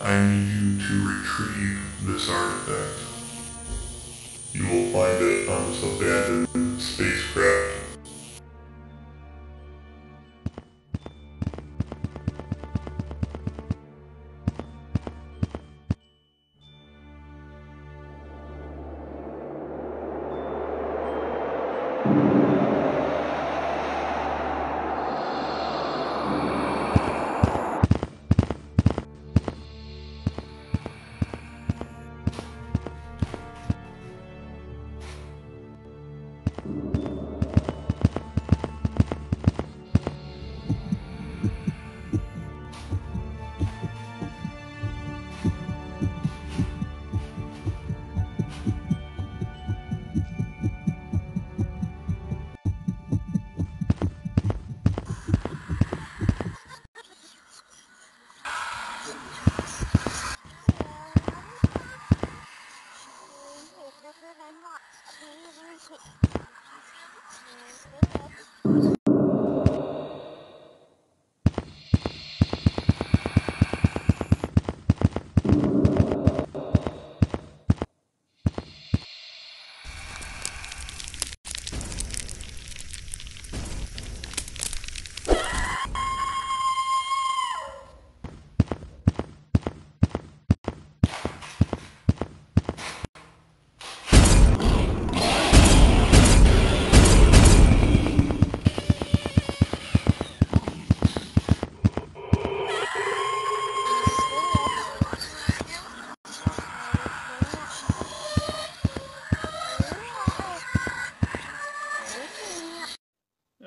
I need you to retrieve this artifact. You will find it on this abandoned spacecraft.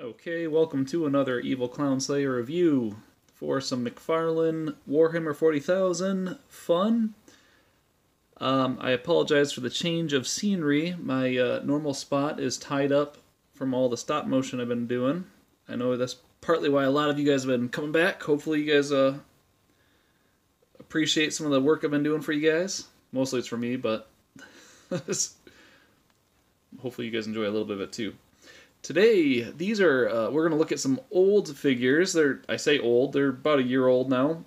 Okay, welcome to another Evil Clown Slayer review for some McFarlane Warhammer 40,000 fun. I apologize for the change of scenery. My normal spot is tied up from all the stop motion I've been doing. I know that's partly why a lot of you guys have been coming back. Hopefully you guys appreciate some of the work I've been doing for you guys. Mostly it's for me, but hopefully you guys enjoy a little bit of it too. Today, these are, we're going to look at some old figures. I say old, they're about a year old now.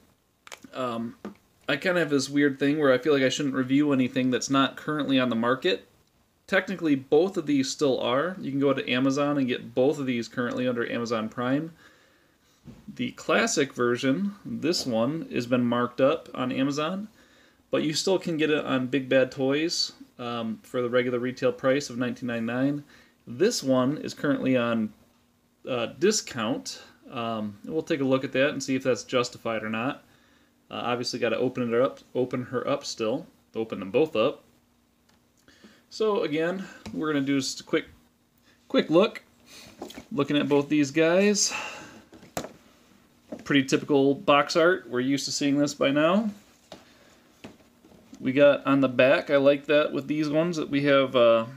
I kind of have this weird thing where I feel like I shouldn't review anything that's not currently on the market. Technically, both of these still are. You can go to Amazon and get both of these currently under Amazon Prime. The classic version, this one, has been marked up on Amazon, but you still can get it on Big Bad Toys for the regular retail price of $19.99. This one is currently on discount. We'll take a look at that and see if that's justified or not. Obviously, got to open her up still. Open them both up. So again, we're gonna do just a quick look. Looking at both these guys. Pretty typical box art. We're used to seeing this by now. We got on the back. I like that with these ones that we have.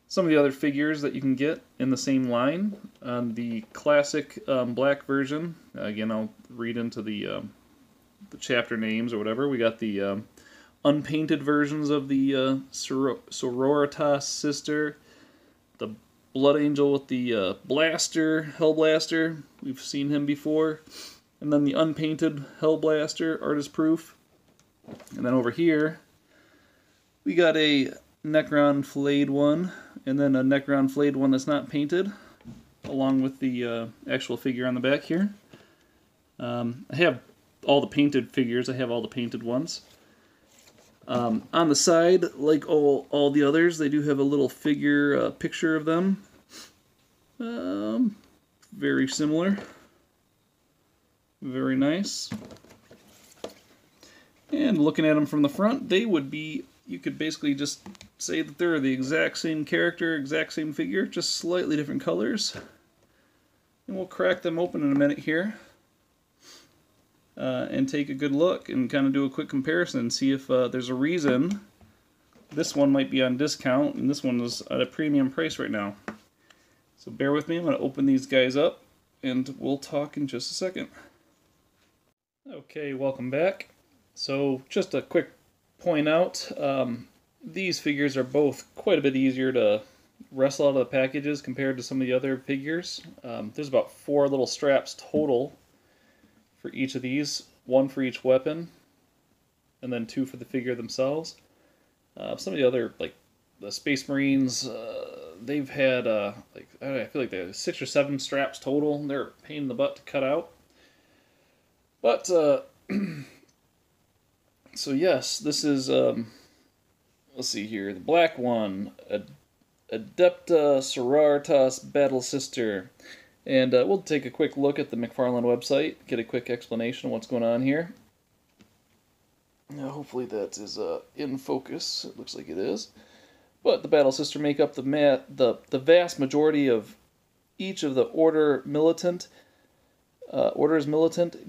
Some of the other figures that you can get in the same line. On the classic black version, again, I'll read into the chapter names or whatever. We got the unpainted versions of the Sororitas sister, the Blood Angel with the blaster, Hell Blaster. We've seen him before. And then the unpainted Hell Blaster, artist proof. And then over here, we got a Necron flayed one, and then a Necron flayed one that's not painted, along with the actual figure on the back here. I have all the painted figures. I have all the painted ones. On the side, like all the others, they do have a little figure picture of them. Very similar. Very nice. And looking at them from the front, they would be, you could basically just say that they're the exact same character, exact same figure, just slightly different colors. And we'll crack them open in a minute here. And take a good look and kind of do a quick comparison and see if there's a reason this one might be on discount and this one is at a premium price right now. So bear with me, I'm going to open these guys up and we'll talk in just a second. Okay, welcome back. So just a quick point out, these figures are both quite a bit easier to wrestle out of the packages compared to some of the other figures. There's about 4 little straps total for each of these. one for each weapon, and then 2 for the figure themselves. Some of the other, like the Space Marines, they've had like I feel like they have 6 or 7 straps total. They're a pain in the butt to cut out. But so yes, this is let's see here, the black one, ADEPTA SORORITAS Battle Sister. And we'll take a quick look at the McFarlane website, get a quick explanation of what's going on here. Now, hopefully that is in focus. It looks like it is. But the Battle Sister make up the vast majority of each of the orders militant,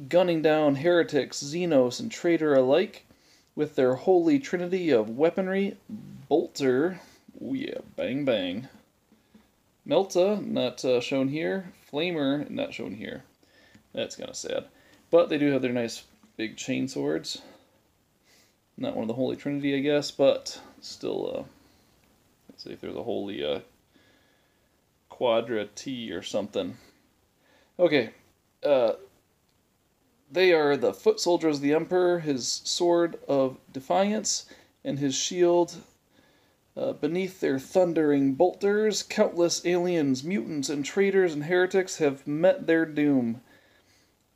gunning down heretics, Xenos, and traitor alike with their holy trinity of weaponry: Bolter, oh yeah, bang bang, Melta, not shown here, Flamer, not shown here. That's kind of sad. But they do have their nice big chain swords. Not one of the Holy Trinity, I guess, but still, let's see if there's a Holy Quadra T or something. Okay, they are the foot soldiers of the Emperor, his sword of defiance, and his shield. Beneath their thundering bolters, countless aliens, mutants, and traitors and heretics have met their doom.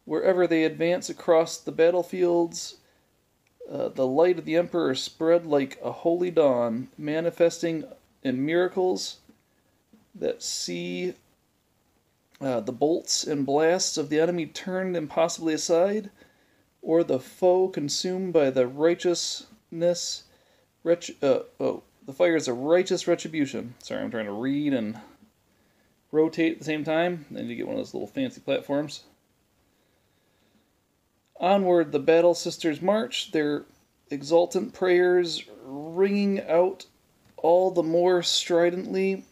Wherever they advance across the battlefields, the light of the Emperor spread like a holy dawn, manifesting in miracles that see the bolts and blasts of the enemy turned impossibly aside, or the foe consumed by the righteousness, the fires of righteous retribution. Sorry, I'm trying to read and rotate at the same time. I need to get one of those little fancy platforms. Onward the Battle Sisters march, their exultant prayers ringing out all the more stridently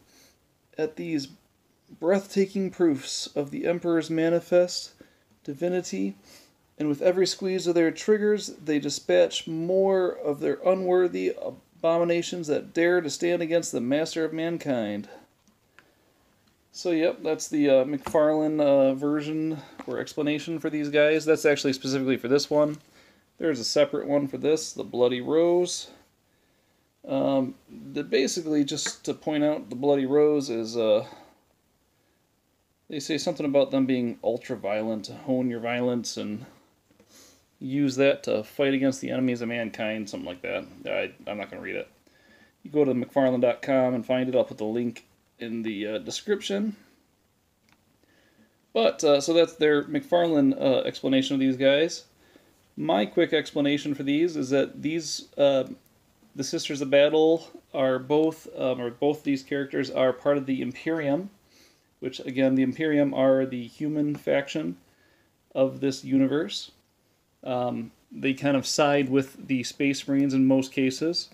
at these breathtaking proofs of the Emperor's manifest divinity, and with every squeeze of their triggers they dispatch more of their unworthy abominations that dare to stand against the master of mankind. So yep, that's the McFarlane version or explanation for these guys. That's actually specifically for this one. There's a separate one for this, the Bloody Rose. Basically, just to point out, the Bloody Rose is, they say something about them being ultra-violent, hone your violence, and use that to fight against the enemies of mankind, something like that. I'm not going to read it. You go to McFarlane.com and find it. I'll put the link in the description. But, so that's their McFarlane explanation of these guys. My quick explanation for these is that these, the Sisters of Battle are both, or both these characters are part of the Imperium, which, again, the Imperium are the human faction of this universe. They kind of side with the Space Marines in most cases.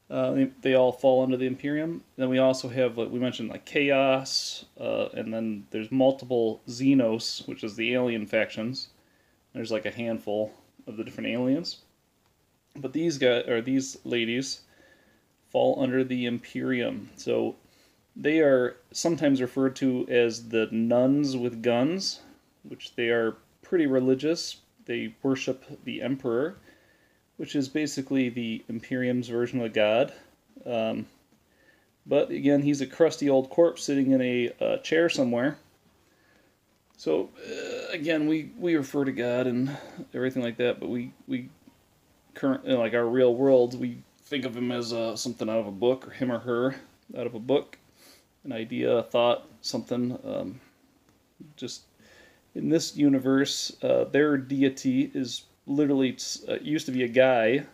They all fall under the Imperium. Then we also have, like we mentioned, like Chaos, and then there's multiple Xenos, which is the alien factions. There's like a handful of the different aliens. But these guys, or these ladies, fall under the Imperium. So they are sometimes referred to as the nuns with guns, which they are pretty religious. They worship the Emperor, which is basically the Imperium's version of God. But again, he's a crusty old corpse sitting in a chair somewhere. So again, we refer to God and everything like that, but we currently, like our real world, we think of him as something out of a book, or him or her out of a book, an idea, a thought, something. Just in this universe, their deity is literally used to be a guy,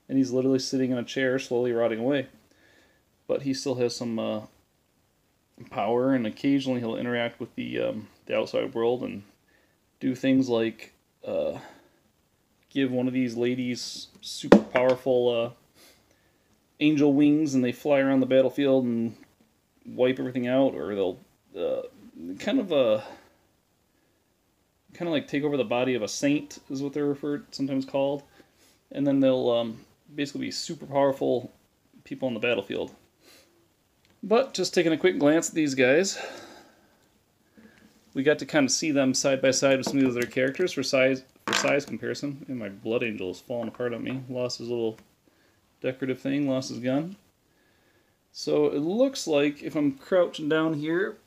and he's literally sitting in a chair, slowly rotting away. But he still has some power, and occasionally he'll interact with the outside world and do things like give one of these ladies super powerful angel wings, and they fly around the battlefield and wipe everything out, or they'll kind of like take over the body of a saint, is what they're sometimes called, and then they'll basically be super powerful people on the battlefield. But just taking a quick glance at these guys, we got to kind of see them side by side with some of the other characters for size comparison. And my Blood Angel is falling apart on me. Lost his little decorative thing, lost his gun. So it looks like if I'm crouching down here,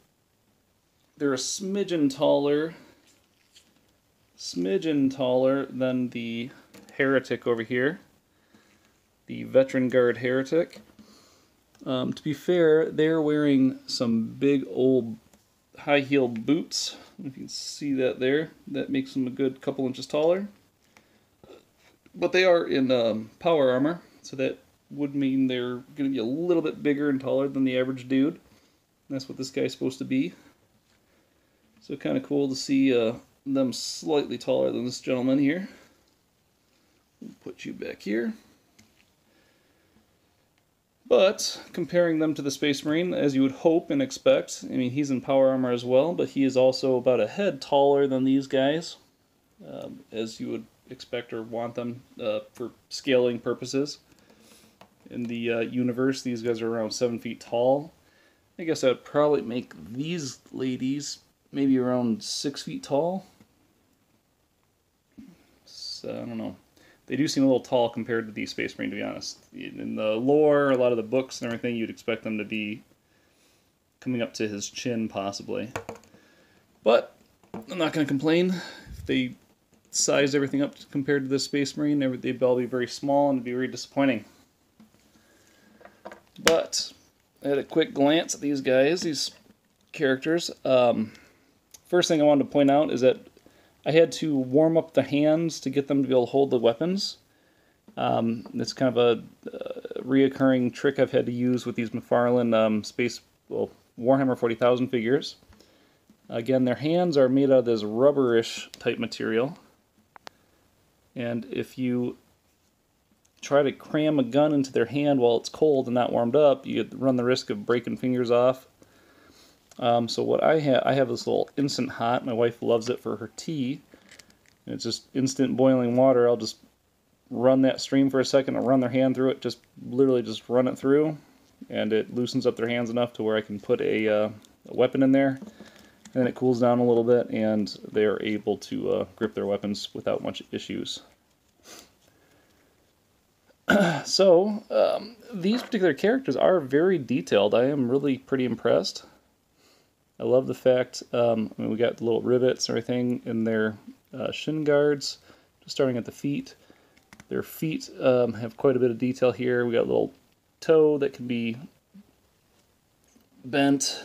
they're a smidgen taller than the Heretic over here, the Veteran Guard Heretic. To be fair, they're wearing some big old high-heeled boots. If you can see that there, that makes them a good couple inches taller. But they are in power armor, so that would mean they're going to be a little bit bigger and taller than the average dude. That's what this guy's supposed to be. So kind of cool to see them slightly taller than this gentleman here. We'll put you back here. But comparing them to the Space Marine, as you would hope and expect, I mean, he's in power armor as well, but he is also about a head taller than these guys, as you would expect or want them for scaling purposes. In the universe, these guys are around 7 feet tall. I guess that would probably make these ladies maybe around 6 feet tall. So, I don't know. They do seem a little tall compared to the Space Marine, to be honest. In the lore, a lot of the books and everything, you'd expect them to be coming up to his chin, possibly. But I'm not going to complain. If they sized everything up compared to the Space Marine, they'd all be very small and it'd be very disappointing. But I had a quick glance at these guys, these characters. First thing I wanted to point out is that I had to warm up the hands to get them to be able to hold the weapons. It's kind of a reoccurring trick I've had to use with these McFarlane Warhammer 40,000 figures. Again, their hands are made out of this rubberish type material. And if you try to cram a gun into their hand while it's cold and not warmed up, you run the risk of breaking fingers off. So what I have this little Instant Hot. My wife loves it for her tea. And it's just instant boiling water. I'll just run that stream for a second and run their hand through it. Literally just run it through. And it loosens up their hands enough to where I can put a weapon in there. And then it cools down a little bit and they're able to grip their weapons without much issues. So, these particular characters are very detailed. I am really pretty impressed. I love the fact, we got the little rivets and everything in their shin guards, just starting at the feet. Their feet have quite a bit of detail here. We got a little toe that can be bent.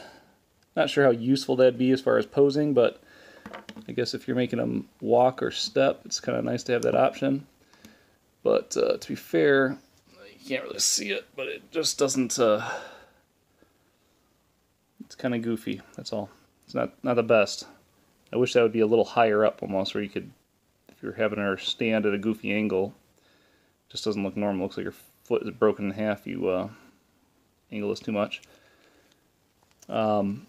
Not sure how useful that'd be as far as posing, but I guess if you're making them walk or step, it's kind of nice to have that option. But to be fair, you can't really see it, but it just doesn't... It's kind of goofy, that's all. It's not the best. I wish that would be a little higher up almost, where you could, if you're having her stand at a goofy angle, it just doesn't look normal. It looks like your foot is broken in half. You angle this too much. But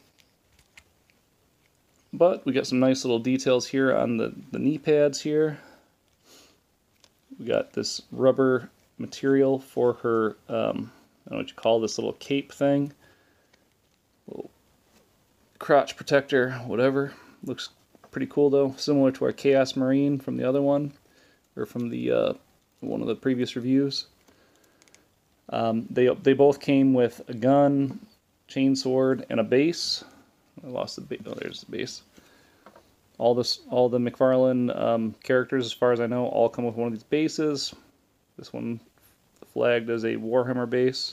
we got some nice little details here on the knee pads here. We got this rubber material for her, I don't know what you call this little cape thing. Little crotch protector, whatever. Looks pretty cool though. Similar to our Chaos Marine from the other one, or from the one of the previous reviews. They both came with a gun, chainsword, and a base. I lost the base. Oh, there's the base. All the McFarlane characters, as far as I know, all come with one of these bases. This one flagged as a Warhammer base.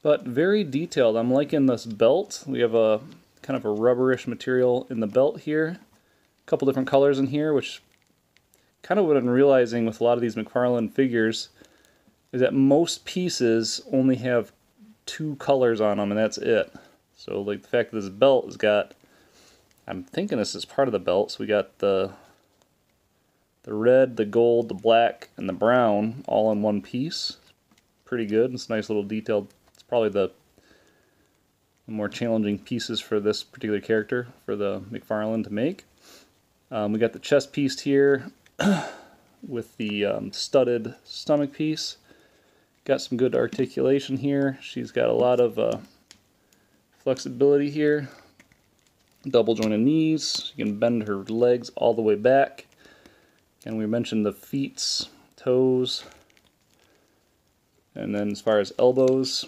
But very detailed. I'm liking this belt. We have a kind of a rubberish material in the belt here. A couple different colors in here, which kind of what I'm realizing with a lot of these McFarlane figures is that most pieces only have 2 colors on them, and that's it. So like the fact that this belt has got, I'm thinking this is part of the belt, so we got the red, the gold, the black, and the brown all in one piece. Pretty good. It's a nice little detailed. It's probably the more challenging pieces for this particular character for the McFarlane to make. We got the chest piece here with the studded stomach piece. Got some good articulation here. She's got a lot of flexibility here. double jointed knees. You can bend her legs all the way back. And we mentioned the feet, toes, and then as far as elbows,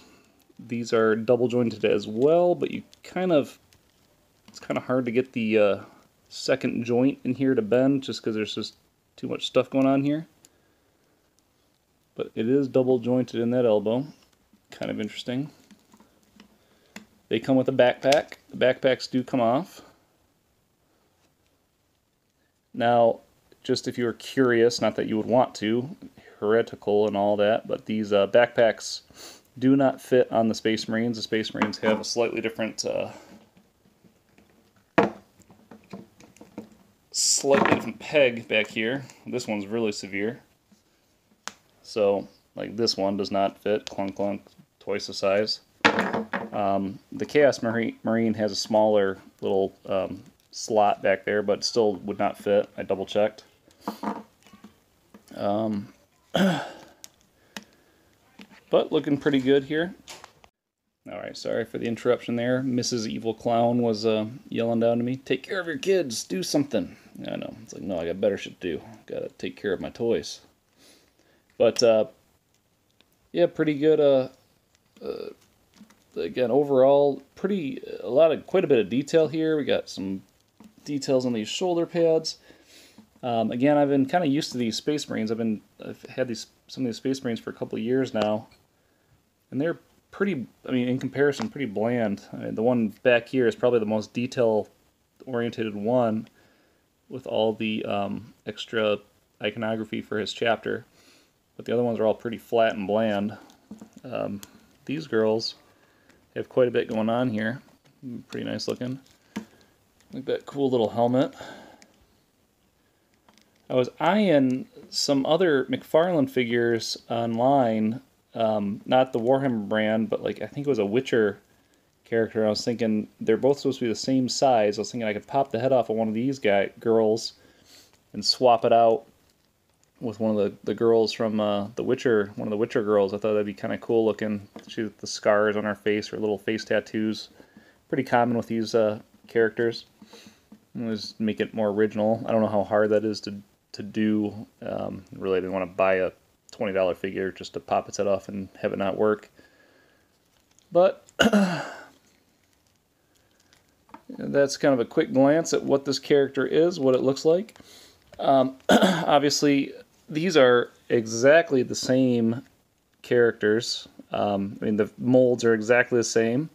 these are double jointed as well, but it's kind of hard to get the second joint in here to bend just because there's just too much stuff going on here. But it is double jointed in that elbow. Kind of interesting. They come with a backpack. The backpacks do come off. Now, just if you were curious, not that you would want to, heretical and all that, but these backpacks do not fit on the Space Marines. The Space Marines have a slightly different peg back here. This one's really severe. So, like this one does not fit, clunk clunk, twice the size. The Chaos Marine has a smaller little slot back there, but still would not fit. I double checked. But looking pretty good here. Alright, sorry for the interruption there. Mrs. Evil Clown was yelling down to me, "Take care of your kids, do something." I know, it's like, no, I got better shit to do. Gotta take care of my toys. But, yeah, pretty good, again, overall, quite a bit of detail here. We got some details on these shoulder pads. Again, I've been kind of used to these Space Marines. I've had some of these Space Marines for a couple of years now, and they're pretty, in comparison, pretty bland. The one back here is probably the most detail-oriented one, with all the extra iconography for his chapter. But the other ones are all pretty flat and bland. These girls have quite a bit going on here. Pretty nice looking. Look at that cool little helmet. I was eyeing some other McFarlane figures online, not the Warhammer brand, but like I think it was a Witcher character. I was thinking they're both supposed to be the same size. I was thinking I could pop the head off of one of these girls and swap it out with one of the girls from the Witcher, one of the Witcher girls. I thought that'd be kind of cool looking. She with the scars on her face, her little face tattoos. Pretty common with these characters. Just make it more original. I don't know how hard that is to do. Really, I didn't want to buy a $20 figure just to pop its head off and have it not work. But that's kind of a quick glance at what this character is, what it looks like. Obviously, these are exactly the same characters. The molds are exactly the same.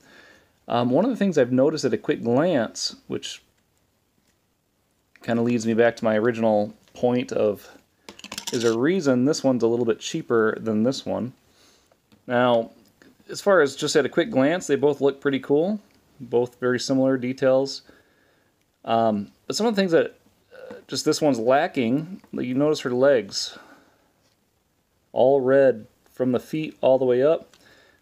One of the things I've noticed at a quick glance, which kind of leads me back to my original point of, is a reason this one's a little bit cheaper than this one. Now, as far as just at a quick glance, they both look pretty cool. Both very similar details. But some of the things that just this one's lacking, like you notice her legs, all red from the feet all the way up.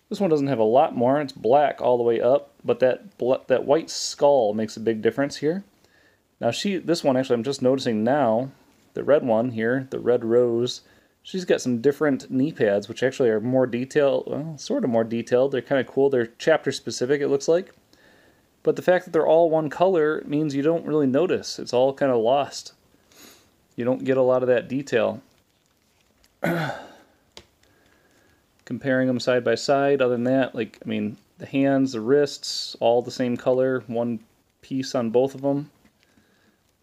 This one doesn't have a lot more. It's black all the way up, but that white skull makes a big difference here. Now this one actually, I'm just noticing now, the red one here, the red rose, she's got some different knee pads, which actually are more detailed, well, sort of more detailed. They're kind of cool. They're chapter specific, it looks like. But the fact that they're all one color means you don't really notice. It's all kind of lost. You don't get a lot of that detail. Comparing them side by side, other than that, the hands, the wrists, all the same color, one piece on both of them.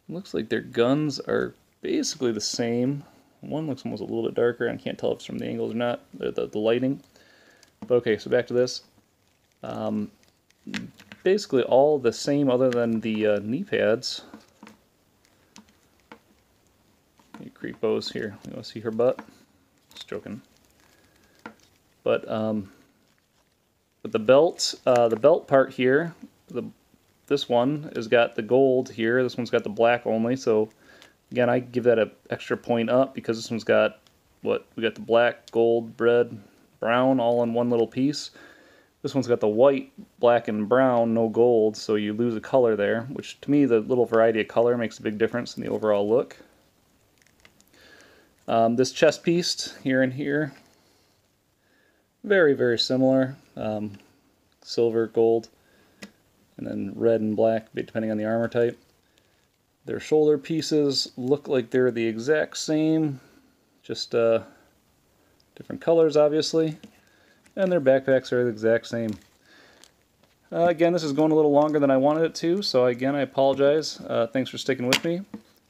Looks like their guns are basically the same. One looks almost a little bit darker. I can't tell if it's from the angles or not, the lighting. But okay, so back to this. Basically all the same other than the knee pads. You creepos here. You want to see her butt? Just joking. But the belt part here, this one has got the gold here. This one's got the black only. So again, I give that an extra point up because this one's got we got the black, gold, red, brown all in one little piece. This one's got the white, black, and brown, no gold, so you lose a color there, which to me, the little variety of color makes a big difference in the overall look. This chest piece here and here, very, very similar. Silver, gold, and then red and black depending on the armor type. Their shoulder pieces look like they're the exact same, just different colors obviously, and their backpacks are the exact same. Again, this is going a little longer than I wanted it to, so again I apologize. Thanks for sticking with me.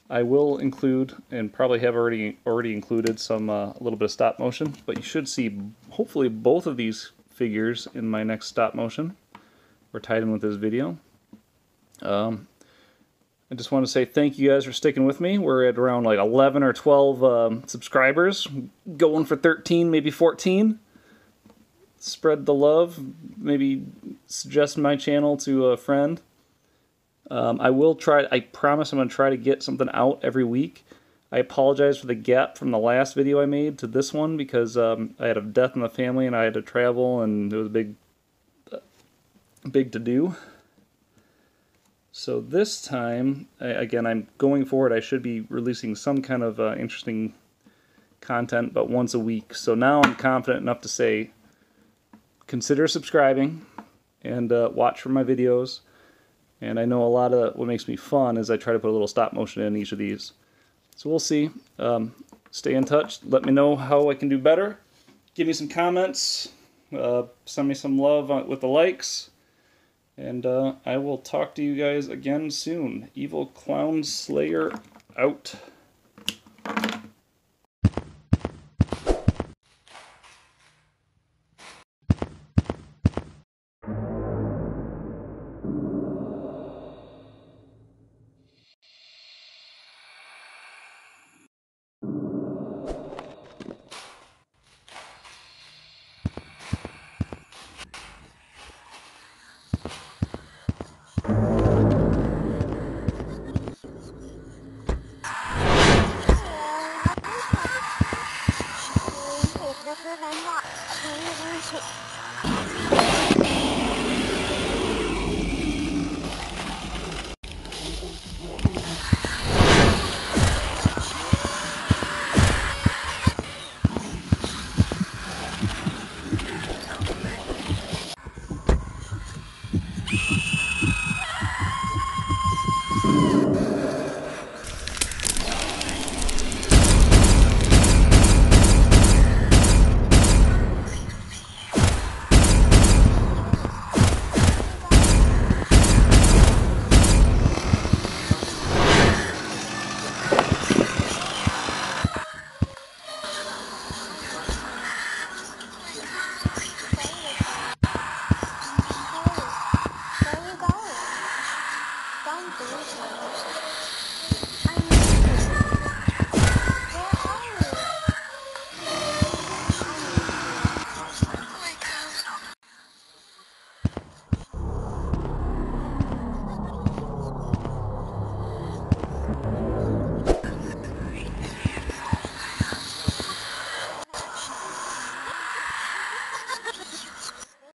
I will include, and probably have already included, some a little bit of stop motion, but you should see hopefully both of these figures in my next stop motion, or tied in with this video. I just want to say thank you guys for sticking with me. We're at around like 11 or 12 subscribers, going for 13, maybe 14. Spread the love, maybe suggest my channel to a friend. I will try, I promise I'm going to try to get something out every week. I apologize for the gap from the last video I made to this one, because I had a death in the family and I had to travel, and it was a big to do. So this time, again, I'm going forward, I should be releasing some kind of interesting content, but once a week. So now I'm confident enough to say, consider subscribing and watch for my videos. And I know a lot of what makes me fun is I try to put a little stop motion in each of these. So we'll see. Stay in touch. Let me know how I can do better. Give me some comments. Send me some love with the likes. And I will talk to you guys again soon. Evil Clown Slayer out.